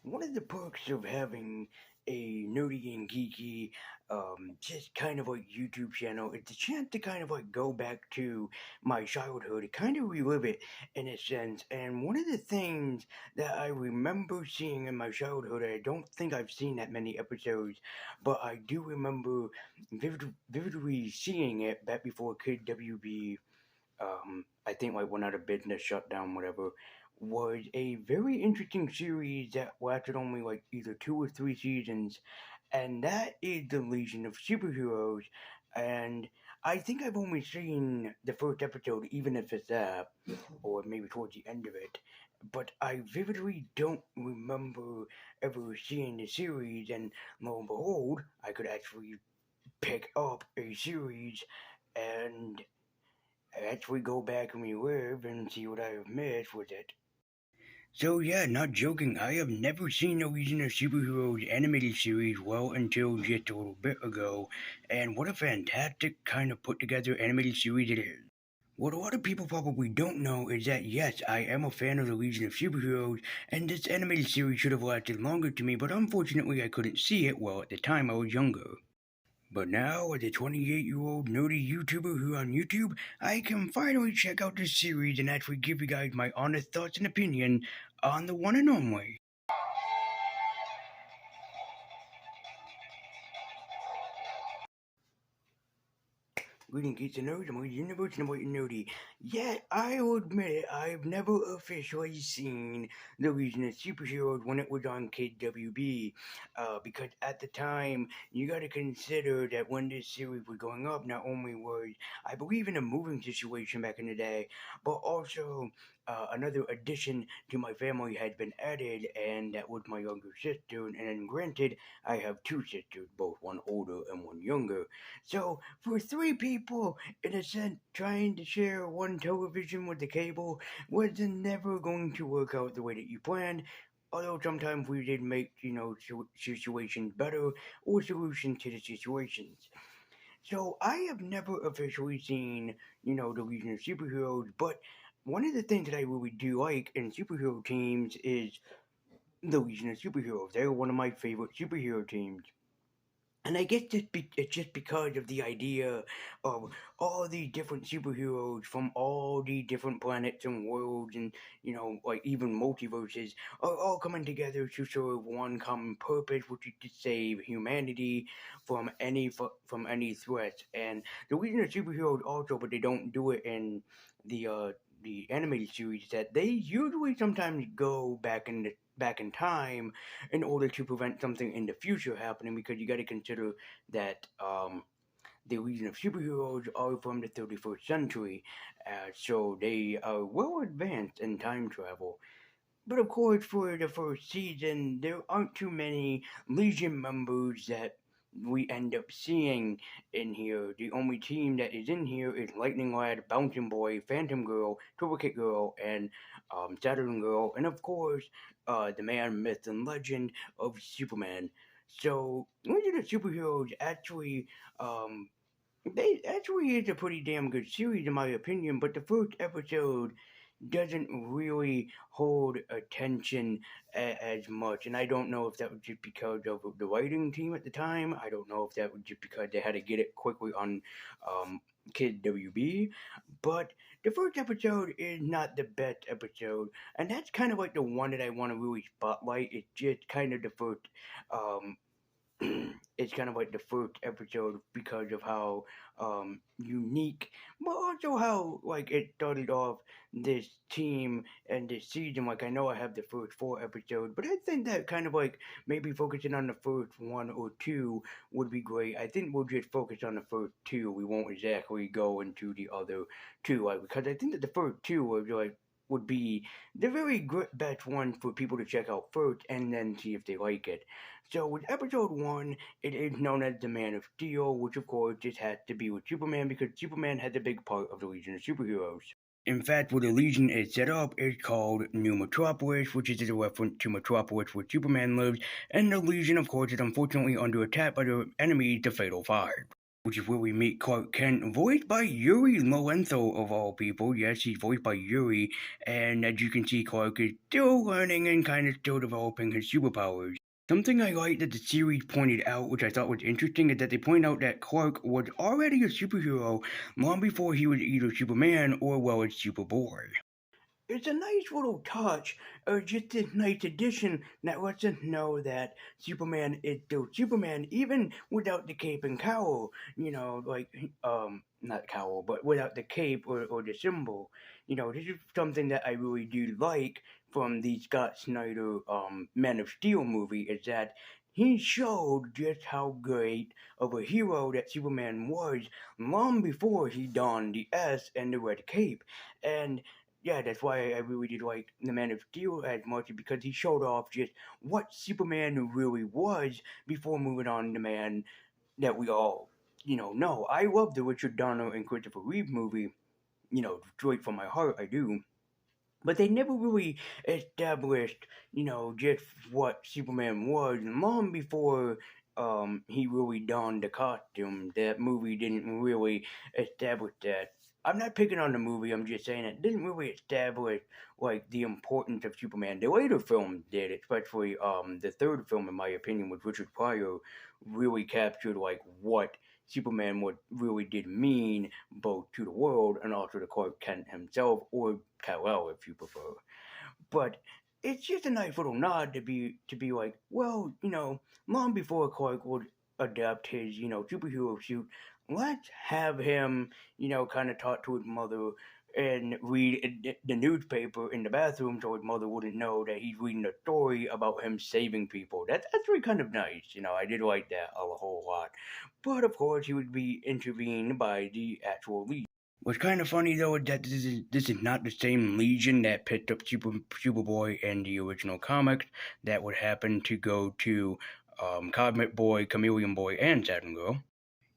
one of the perks of having a nerdy and geeky, just kind of like YouTube channel is the chance to kind of like go back to my childhood and kind of relive it in a sense. And one of the things that I remember seeing in my childhood, I don't think I've seen that many episodes, but I do remember vividly seeing it back before Kid WB, I think like went out of business, shut down, whatever, was a very interesting series that lasted only like either 2 or 3 seasons, and that is the Legion of Superheroes. And I think I've only seen the first episode, even if it's that, or maybe towards the end of it. But I vividly don't remember ever seeing the series, and lo and behold, I could actually pick up a series and actually go back and relive and see what I have missed with it. So yeah, not joking, I have never seen the Legion of Superheroes animated series well until just a little bit ago, and what a fantastic kind of put together animated series it is. What a lot of people probably don't know is that yes, I am a fan of the Legion of Superheroes, and this animated series should have lasted longer to me, but unfortunately I couldn't see it well at the time I was younger. But now, as a 28-year-old nerdy YouTuber who on YouTube, I can finally check out this series and actually give you guys my honest thoughts and opinion on the one and only. Greeting geeks and nerds, I'm the universe and I'm waiting nerdy. Yet, I will admit it, I've never officially seen the Legion of Superheroes when it was on KWB. Because at the time, you gotta consider that when this series was going up, not only was, I believe, in a moving situation back in the day, but also another addition to my family had been added, and that was my younger sister. And then, granted, I have two sisters, both one older and one younger. So, for three people, in a sense, trying to share one television with the cable was never going to work out the way that you planned. Although sometimes we did make, situations better or solutions to the situations. So I have never officially seen, the Legion of Superheroes, but one of the things that I really do like in superhero teams is the Legion of Superheroes. They're one of my favorite superhero teams. And I guess it's just because of the idea of all the different superheroes from all the different planets and worlds and, like even multiverses are all coming together to serve one common purpose, which is to save humanity from any threats. And the reason of superheroes also, but they don't do it in the animated series, that they usually sometimes go back in time in order to prevent something in the future happening, because you got to consider that the Legion of Superheroes are from the 31st century, so they are well advanced in time travel. But of course, for the first season, there aren't too many Legion members that we end up seeing in here. The only team that is in here is Lightning Lad, Bouncing Boy, Phantom Girl, Turbo Kid Girl, and Saturn Girl, and of course, the man, myth, and legend of Superman. So, Legion of Superheroes actually, they actually is a pretty damn good series in my opinion. But the first episode doesn't really hold attention as much. And I don't know if that was just because of the writing team at the time. I don't know if that was just because they had to get it quickly on Kid WB. But the first episode is not the best episode. And that's kind of like the one that I want to really spotlight. It's just kind of the first um, it's kind of like the first episode because of how unique, but also how like it started off this team and this season. Like I know I have the first four episodes, but I think that kind of like maybe focusing on the first one or two would be great. I think we'll just focus on the first two. We won't exactly go into the other two, like, because I think that the first two were like would be the very best one for people to check out first and then see if they like it. So with episode one, it is known as the Man of Steel, which of course just has to be with Superman because Superman has a big part of the Legion of Superheroes. In fact, where the Legion is set up is called New Metropolis, which is a reference to Metropolis where Superman lives, and the Legion, of course, is unfortunately under attack by the enemy, the Fatal Five. which is where we meet Clark Kent, voiced by Yuri Lorenzo of all people. Yes, he's voiced by Yuri, and as you can see, Clark is still learning and kind of still developing his superpowers. Something I like that the series pointed out, which I thought was interesting, is that they point out that Clark was already a superhero long before he was either Superman or, well, as Superboy. It's a nice little touch, or just a nice addition that lets us know that Superman is still Superman, even without the cape and cowl. Not cowl, but without the cape or the symbol. This is something that I really do like from the Scott Snyder Man of Steel movie, is that he showed just how great of a hero that Superman was long before he donned the S and the red cape. And yeah, that's why I really did like the Man of Steel as much, because he showed off just what Superman really was before moving on to man that we all, know. I love the Richard Donner and Christopher Reeve movie, straight from my heart, I do. But they never really established, just what Superman was. And long before he really donned the costume, that movie didn't really establish that. I'm not picking on the movie. I'm just saying it didn't really establish like the importance of Superman. The later films did, especially the third film, in my opinion, with Richard Pryor, really captured like what Superman what really did mean both to the world and also to Clark Kent himself, or Kal-El if you prefer. But it's just a nice little nod to be like, well, long before Clark would adapt his, superhero suit, let's have him, kind of talk to his mother and read the newspaper in the bathroom so his mother wouldn't know that he's reading a story about him saving people. That's really kind of nice. I did like that a whole lot. But of course, he would be intervened by the actual Legion. What's kind of funny though is that this is not the same Legion that picked up Superboy in the original comics. That would happen to go to Cosmic Boy, Chameleon Boy, and Saturn Girl.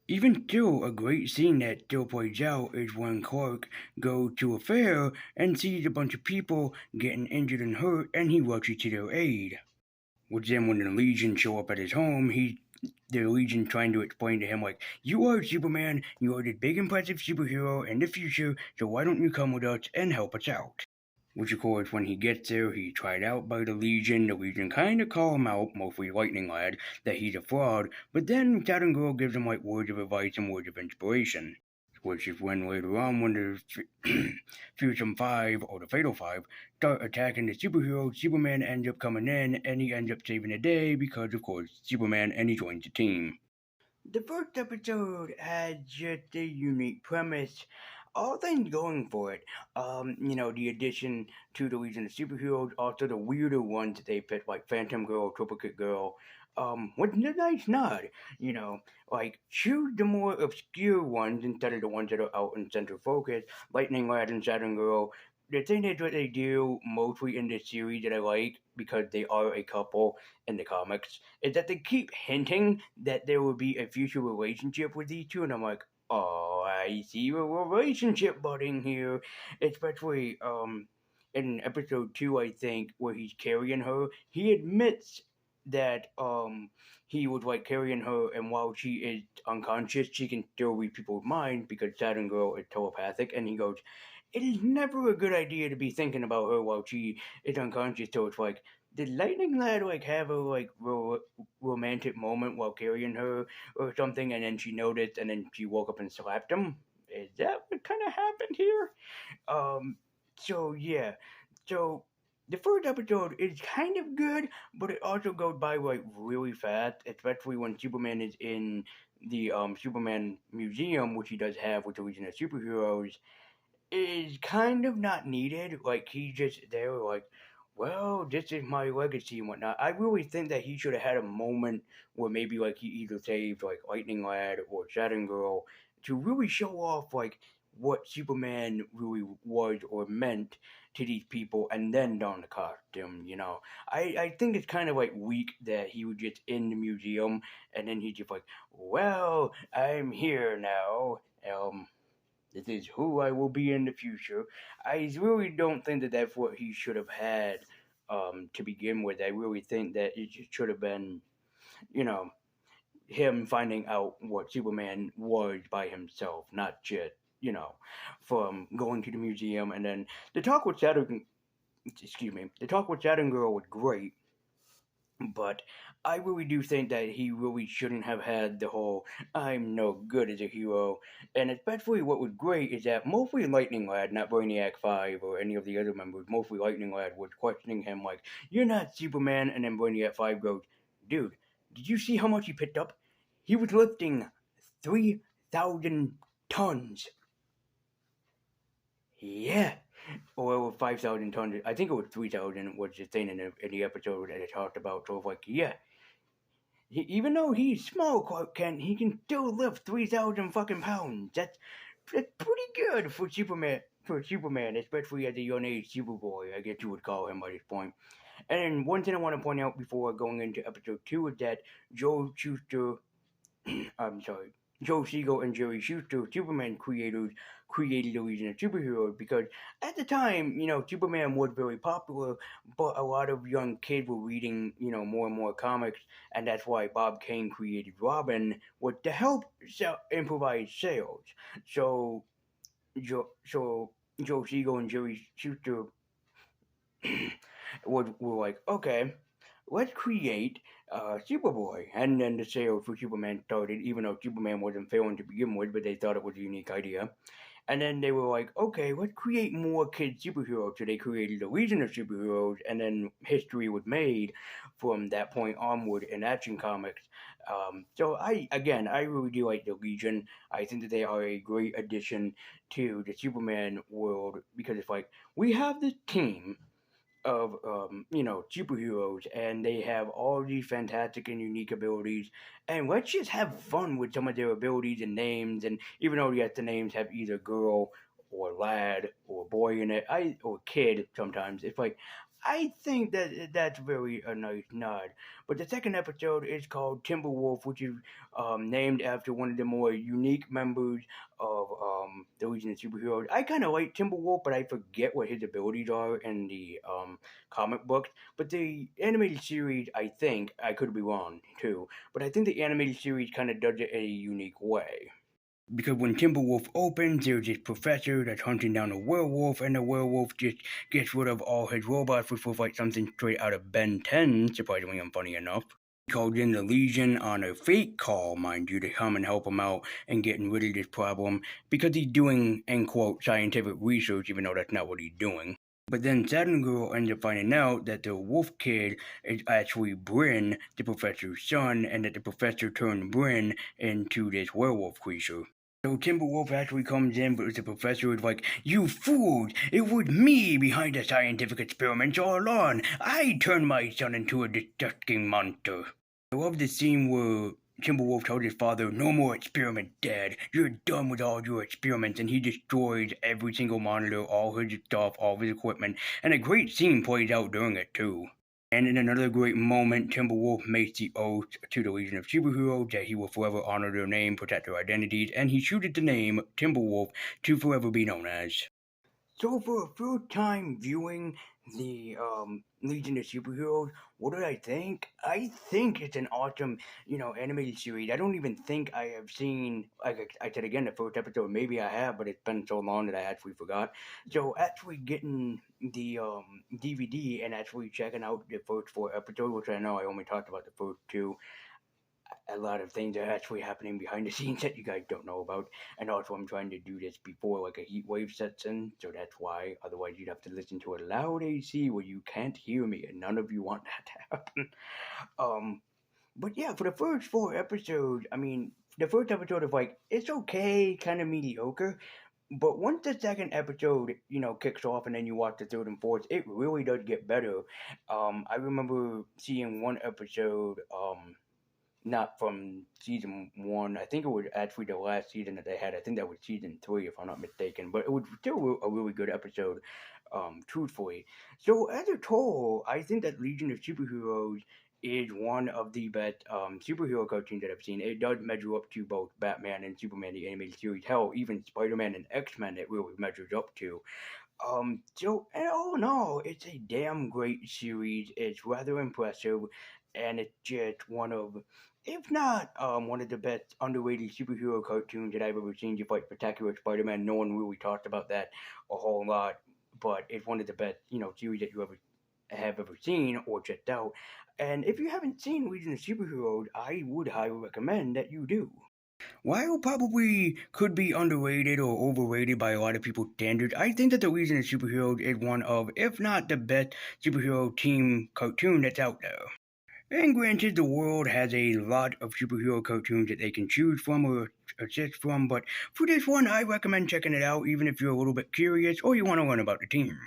Even still, a great scene that still plays out is when Clark goes to a fair and sees a bunch of people getting injured and hurt, and he rushes to their aid. Which then, when the Legion show up at his home, the Legion trying to explain to him like, "You are Superman. You are the big impressive superhero in the future. So why don't you come with us and help us out?" Which, of course, when he gets there, he's tried out by the Legion. The Legion kind of call him out, mostly Lightning Lad, that he's a fraud. But then Saturn Girl gives him like words of advice and words of inspiration. Which is when later on, when the Fearsome Five or the Fatal Five start attacking the superheroes, Superman ends up coming in and he ends up saving the day because, of course, Superman and he joins the team. The first episode had just a unique premise. All things going for it. The addition to the Legion of Superheroes, also the weirder ones that they picked, like Phantom Girl, Triplicate Girl, was a nice nod. Like choose the more obscure ones instead of the ones that are out in center focus. Lightning Lad and Saturn Girl. The thing is what they do mostly in this series that I like, because they are a couple in the comics, is that they keep hinting that there will be a future relationship with these two, and I'm like, oh, I see a relationship budding here, especially in episode two, I think, where he's carrying her. He admits that he was like carrying her, and while she is unconscious, she can still read people's minds because Saturn Girl is telepathic, and he goes, it is never a good idea to be thinking about her while she is unconscious. So it's like, did Lightning Lad like have a like romantic moment while carrying her or something, and then she noticed, and then she woke up and slapped him? Is that what kind of happened here? Um. So yeah. So the first episode is kind of good, but it also goes by like really fast, especially when Superman is in the Superman Museum, which he does have with the Legion of Superheroes, is kind of not needed. Like he's just there, like, well, this is my legacy and whatnot. I really think that he should have had a moment where maybe like he either saved like Lightning Lad or Saturn Girl to really show off like what Superman really was or meant to these people, and then don the costume. I think it's kind of like weak that he was just in the museum and then he's just like, well, I'm here now. This is who I will be in the future. I really don't think that that's what he should have had to begin with. I really think that it should have been, you know, him finding out what Superman was by himself, not just, from going to the museum. And then the talk with Saturn, excuse me, the talk with Saturn Girl was great, but I really do think that he really shouldn't have had the whole "I'm no good as a hero." And especially what was great is that mostly Lightning Lad, not Brainiac 5 or any of the other members, mostly Lightning Lad was questioning him like, "You're not Superman," and then Brainiac 5 goes, "Dude, did you see how much he picked up? He was lifting 3,000 tons." Yeah, or 5,000 tons. I think it was 3,000 was the thing in the episode that it talked about. So, like, yeah, even though he's small, Clark Kent, he can still lift 3,000 fucking pounds. That's pretty good for Superman. For Superman, especially at a young age Superboy, I guess you would call him by this point. And then one thing I want to point out before going into episode 2 is that Joe Schuster I'm sorry, Joe Siegel and Jerry Schuster, Superman creators, created the Legion of Superheroes because at the time, Superman was very popular, but a lot of young kids were reading, more and more comics, and that's why Bob Kane created Robin, was to help improvise sales. So, so Joe Siegel and Jerry Schuster were like, okay, let's create Superboy. And then the sales for Superman started, even though Superman wasn't failing to begin with, but they thought it was a unique idea. And then they were like, okay, let's create more kid superheroes. So they created a Legion of Superheroes, and then history was made from that point onward in Action Comics. So I really do like the Legion. I think that they are a great addition to the Superman world because it's like we have this team of superheroes, and they have all these fantastic and unique abilities, and let's just have fun with some of their abilities and names. And even though yes, the names have either girl or lad or boy in it, or kid sometimes, it's like I think that that's very a nice nod. But the second episode is called Timberwolf, which is named after one of the more unique members of the Legion of Superheroes. I kind of like Timberwolf, but I forget what his abilities are in the comic books. But the animated series, I think, I could be wrong too, but I think the animated series kind of does it in a unique way. Because when Timberwolf opens, there's this professor that's hunting down a werewolf, and the werewolf just gets rid of all his robots, which was like something straight out of Ben 10, surprisingly and funny enough. He called in the Legion on a fake call, mind you, to come and help him out and getting rid of this problem because he's doing, end quote, scientific research, even though that's not what he's doing. But then Saturn Girl ends up finding out that the wolf kid is actually Bryn, the professor's son, and that the professor turned Bryn into this werewolf creature. So Timberwolf actually comes in, but the professor is like, "You fools! It was me behind the scientific experiments all along! I turned my son into a disgusting monster!" I love the scene where Timberwolf tells his father, "No more experiments, Dad. You're done with all your experiments," and he destroys every single monitor, all his stuff, all his equipment, and a great scene plays out during it, too. And in another great moment, Timberwolf makes the oath to the Legion of Superheroes that he will forever honor their name, protect their identities, and he chooses the name Timberwolf to forever be known as. So for a first time viewing the Legion of Superheroes, what did I think? I think it's an awesome, animated series. I don't even think I have seen, like I said again, the first episode. Maybe I have, but it's been so long that I actually forgot. So actually getting the DVD and actually checking out the first 4 episodes, which I know I only talked about the first two, a lot of things are actually happening behind the scenes that you guys don't know about. And also, I'm trying to do this before like a heat wave sets in, so that's why. Otherwise, you'd have to listen to a loud AC where you can't hear me, and none of you want that to happen. Um, but yeah, for the first 4 episodes, I mean, the first episode is like it's okay, kind of mediocre. But once the second episode, kicks off, and then you watch the third and fourth, it really does get better. I remember seeing one episode. Not from season one. I think it was actually the last season that they had. I think that was season three, if I'm not mistaken. But it was still a really good episode, truthfully. So as a whole, I think that Legion of Superheroes is one of the best superhero cartoons that I've seen. It does measure up to both Batman and Superman, the animated series. Hell, even Spider-Man and X-Men, it really measures up to. So, all in all, it's a damn great series. It's rather impressive, and it's just one of, if not one of the best underrated superhero cartoons that I've ever seen. Just like Spectacular Spider-Man, no one really talked about that a whole lot, but it's one of the best, series that you ever have ever seen or checked out. And if you haven't seen Legion of Superheroes, I would highly recommend that you do. While probably could be underrated or overrated by a lot of people's standards, I think that the reason is Superheroes is one of, if not the best superhero team cartoon that's out there. And granted, the world has a lot of superhero cartoons that they can choose from or assist from, but for this one, I recommend checking it out even if you're a little bit curious or you want to learn about the team.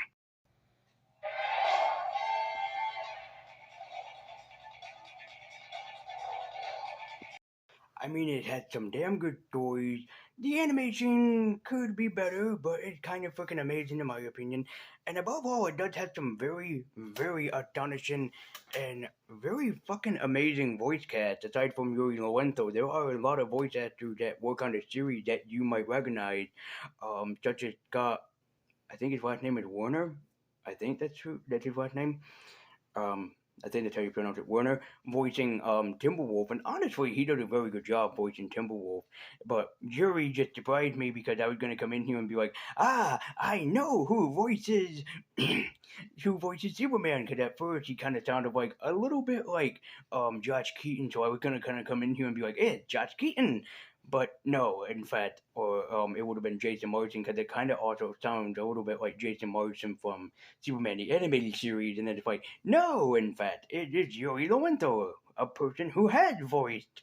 I mean, it had some damn good stories. The animation could be better, but it's kind of freaking amazing in my opinion. And above all, it does have some very, very astonishing and very fucking amazing voice cast. Aside from Yuri Lorenzo, there are a lot of voice actors that work on the series that you might recognize, such as Scott. I think his last name is Warner. I think that's true. That's his last name. um, I think that's how you pronounce it, Werner, voicing Timberwolf, and honestly, he did a very good job voicing Timberwolf. But Jury just surprised me because I was gonna come in here and be like, I know who voices who voices Superman. Because at first he kind of sounded like a little bit like Josh Keaton, so I was gonna kind of come in here and be like, Josh Keaton. But no, in fact, or it would have been Jason Marsden because it kind of also sounds a little bit like Jason Marsden from Superman the animated series, and then it's like, no, in fact, it is Yuri Lowenthal, a person who had voiced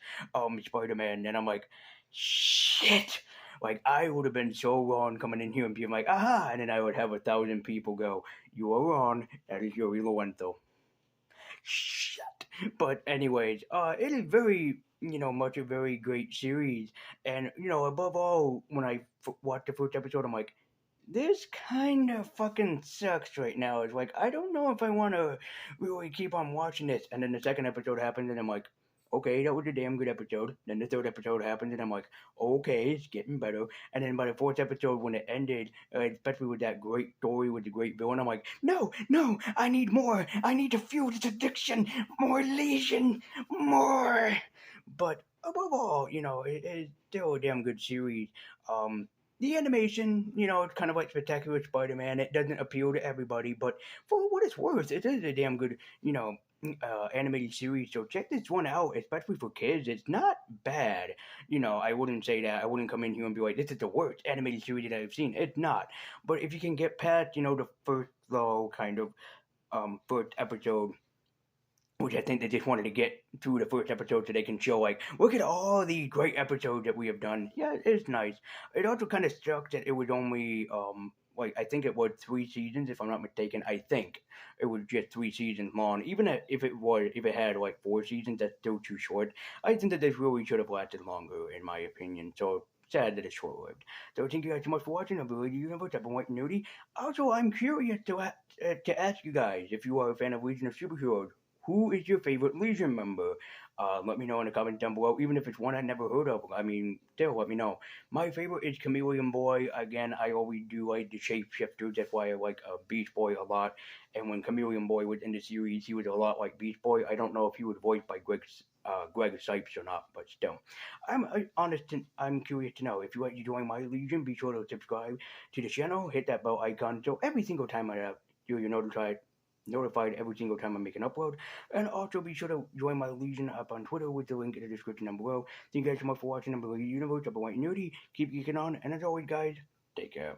Spider-Man, and I'm like, shit. Like I would have been so wrong coming in here and being like, aha, and then I would have 1,000 people go, you are wrong. That is Yuri Lowenthal. Shut. But anyways, it is very, much a very great series, and above all, when I watched the first episode, I'm like, this kind of fucking sucks right now. It's like, I don't know if I want to really keep on watching this. And then the second episode happens, and I'm like, okay, that was a damn good episode. Then the third episode happens, and I'm like, okay, it's getting better. And then by the fourth episode, when it ended, especially with that great story with the great villain, I'm like, no, no, I need more. I need to fuel this addiction. More lesion. More. But above all, it's still a damn good series. The animation, it's kind of like Spectacular Spider-Man. It doesn't appeal to everybody, but for what it's worth, it is a damn good, animated series. So check this one out, especially for kids. It's not bad. I wouldn't say that. I wouldn't come in here and be like, this is the worst animated series that I've seen. It's not. But if you can get past, the first slow kind of first episode, which I think they just wanted to get through the first episode so they can show, like, look at all the great episodes that we have done. Yeah, it's nice. It also kind of sucks that it was only, like, I think it was 3 seasons, if I'm not mistaken. I think it was just 3 seasons long. Even if it had, like, 4 seasons, that's still too short. I think that this really should have lasted longer, in my opinion. So, sad that it's short lived. So, thank you guys so much for watching. I believe you know I've been White and Nudie. Also, I'm curious to ask you guys if you are a fan of Legion of Superheroes. Who is your favorite Legion member? Let me know in the comments down below, even if it's one I never heard of. I mean, still, let me know. My favorite is Chameleon Boy. Again, I always do like the shapeshifters. That's why I like Beast Boy a lot. And when Chameleon Boy was in the series, he was a lot like Beast Boy. I don't know if he was voiced by Greg Sipes or not, but still. I'm curious to know. If you like to join my Legion, be sure to subscribe to the channel, hit that bell icon, so every single time I do, you're notified every single time I make an upload. And also be sure to join my Legion up on Twitter with the link in the description down below. Thank you guys so much for watching. I'm the Universe, up a white nerdy. Keep geeking on, and as always, guys, take care.